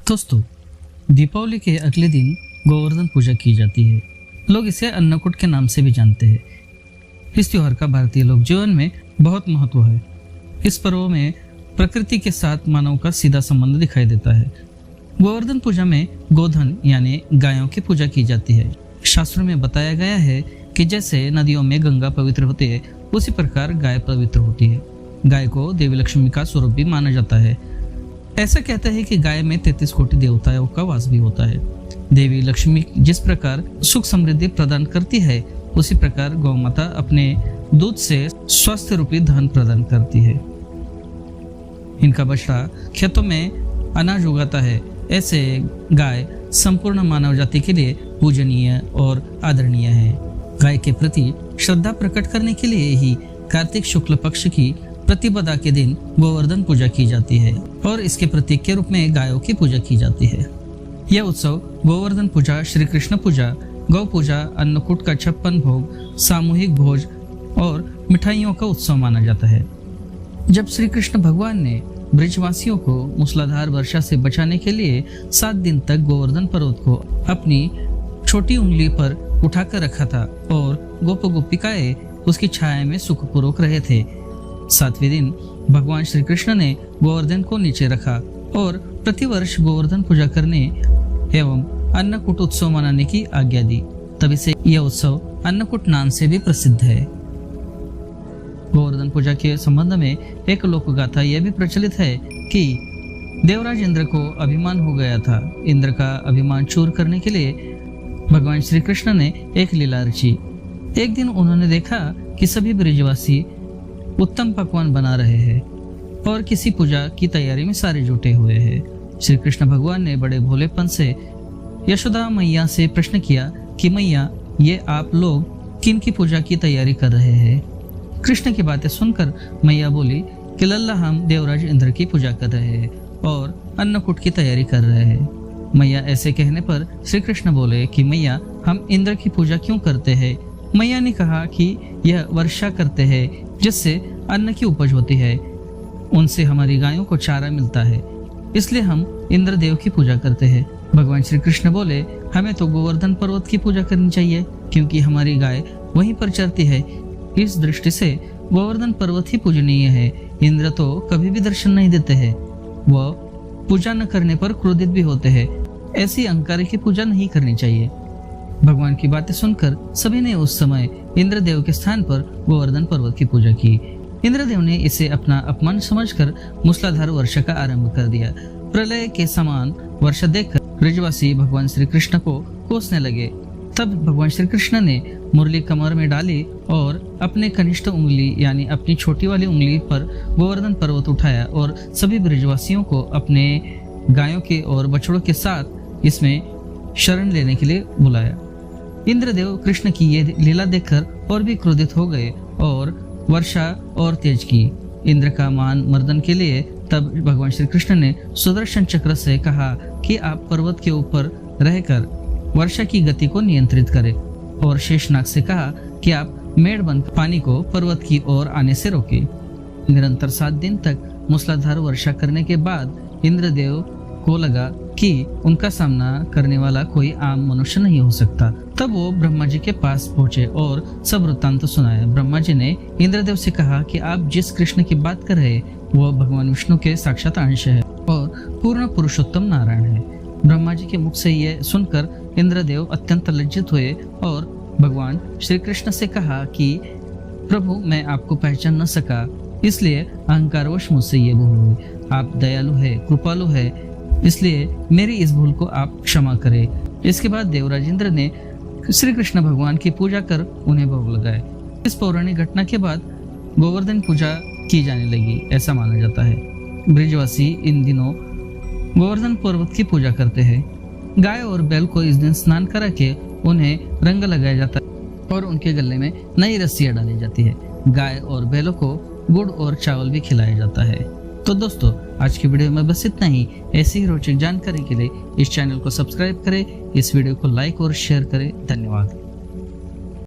दोस्तों, दीपावली के अगले दिन गोवर्धन पूजा की जाती है। लोग इसे अन्नकूट के नाम से भी जानते हैं। इस त्योहार का भारतीय लोक जीवन में बहुत महत्व है। इस पर्व में प्रकृति के साथ मानव का सीधा संबंध दिखाई देता है। गोवर्धन पूजा में गोधन यानी गायों की पूजा की जाती है। शास्त्रों में बताया गया है कि जैसे नदियों में गंगा पवित्र होती है, उसी प्रकार गाय पवित्र होती है। गाय को देवी लक्ष्मी का स्वरूप भी माना जाता है। ऐसा कहता है कि गाय में 33 कोटि देवताओं का वास भी होता है। देवी लक्ष्मी जिस प्रकार सुख समृद्धि प्रदान करती है, उसी प्रकार गौ माता अपने दूध से स्वास्थ्य रूपी धन प्रदान करती है। इनका बछड़ा खेतों में अनाज उगाता है। ऐसे गाय संपूर्ण मानव जाति के लिए पूजनीय और आदरणीय है। गाय के प्रति श्रद्धा प्रकट करने के लिए ही कार्तिक शुक्ल पक्ष की प्रतिपदा के दिन गोवर्धन पूजा की जाती है और इसके प्रतीक के रूप में गायों की पूजा की जाती है। यह उत्सव गोवर्धन पूजा, श्री कृष्ण पूजा, गौ पूजा, अन्नकूट का 56 भोग, सामूहिक भोज और मिठाइयों का उत्सव माना जाता है। जब श्री कृष्ण भगवान ने ब्रजवासियों को मूसलाधार वर्षा से बचाने के लिए 7 दिन तक गोवर्धन पर्वत को अपनी छोटी उंगली पर उठाकर रखा था और गोप गोपिकाएं उसकी छाया में सुखपूर्वक रहे थे, 7वें दिन भगवान श्री कृष्ण ने गोवर्धन को नीचे रखा और प्रतिवर्ष गोवर्धन पूजा करने एवं अन्नकूट उत्सव मनाने की आज्ञा दी। तभी से यह उत्सव अन्नकूट नाम से भी प्रसिद्ध है। गोवर्धन पूजा के संबंध में एक लोक गाथा यह भी प्रचलित है कि देवराज इंद्र को अभिमान हो गया था। इंद्र का अभिमान चूर करने के लिए भगवान श्री कृष्ण ने एक लीला रची। एक दिन उन्होंने देखा कि सभी ब्रजवासी उत्तम पकवान बना रहे हैं और किसी पूजा की तैयारी में सारे जुटे हुए हैं। श्री कृष्ण भगवान ने बड़े भोलेपन से यशोदा मैया से प्रश्न किया कि मैया, ये आप लोग किन की पूजा की तैयारी कर रहे हैं? कृष्ण की बातें सुनकर मैया बोली कि लल्ला, हम देवराज इंद्र की पूजा कर रहे हैं और अन्नकूट की तैयारी कर रहे हैं। मैया ऐसे कहने पर श्री कृष्ण बोले कि मैया, हम इंद्र की पूजा क्यों करते हैं? मैया ने कहा कि यह वर्षा करते हैं जिससे अन्न की उपज होती है, उनसे हमारी गायों को चारा मिलता है, इसलिए हम इंद्र देव की पूजा करते हैं। भगवान श्री कृष्ण बोले, हमें तो गोवर्धन पर्वत की पूजा करनी चाहिए क्योंकि हमारी गाय वहीं पर चरती है। इस दृष्टि से गोवर्धन पर्वत ही पूजनीय है। इंद्र तो कभी भी दर्शन नहीं देते हैं, वह पूजा न करने पर क्रोधित भी होते हैं। ऐसी अहंकार की पूजा नहीं करनी चाहिए। भगवान की बातें सुनकर सभी ने उस समय इंद्रदेव के स्थान पर गोवर्धन पर्वत की पूजा की। इंद्रदेव ने इसे अपना अपमान समझकर मूसलाधार वर्षा का आरंभ कर दिया। प्रलय के समान वर्षा देखकर ब्रजवासी भगवान श्री कृष्ण को कोसने लगे। तब भगवान श्री कृष्ण ने मुरली कमर में डाली और अपने कनिष्ठ उंगली यानी अपनी छोटी वाली उंगली पर गोवर्धन पर्वत उठाया और सभी ब्रजवासियों को अपने गायों के और बछड़ों के साथ इसमें शरण लेने के लिए बुलाया। इंद्रदेव कृष्ण की ये लीला देखकर और भी क्रोधित हो गए और वर्षा और तेज की। इंद्र का मान मर्दन के लिए तब भगवान श्री कृष्ण ने सुदर्शन चक्र से कहा कि आप पर्वत के ऊपर रहकर वर्षा की गति को नियंत्रित करें और शेषनाग से कहा कि आप मेड़ बनकर पानी को पर्वत की ओर आने से रोकें। निरंतर 7 दिन तक मूसलाधार वर्षा करने के बाद इंद्रदेव को लगा कि उनका सामना करने वाला कोई आम मनुष्य नहीं हो सकता। तब वो ब्रह्मा जी के पास पहुंचे और सब वृत्तांत सुनाया। ब्रह्मा जी ने इंद्रदेव से कहा कि आप जिस कृष्ण की बात कर रहे हैं, वह भगवान विष्णु के साक्षात अंश है और पूर्ण पुरुषोत्तम नारायण है। ब्रह्मा जी के मुख से यह सुनकर इंद्रदेव अत्यंत लज्जित हुए और भगवान श्री कृष्ण से कहा कि प्रभु, मैं आपको पहचान न सका, इसलिए अहंकारवश मुझसे ये भूल हुई। आप दयालु है, कृपालु है, इसलिए मेरी इस भूल को आप क्षमा करें। इसके बाद देवराज इंद्र ने श्री कृष्ण भगवान की पूजा कर उन्हें भोग लगाए। इस पौराणिक घटना के बाद गोवर्धन पूजा की जाने लगी, ऐसा माना जाता है। ब्रजवासी इन दिनों गोवर्धन पर्वत की पूजा करते हैं। गाय और बैल को इस दिन स्नान करा के उन्हें रंग लगाया जाता है और उनके गले में नई रस्सियां डाली जाती है। गाय और बैलों को गुड़ और चावल भी खिलाया जाता है। तो दोस्तों, आज की वीडियो में बस इतना ही। ऐसी ही रोचक जानकारी के लिए इस चैनल को सब्सक्राइब करें, इस वीडियो को लाइक और शेयर करें। धन्यवाद।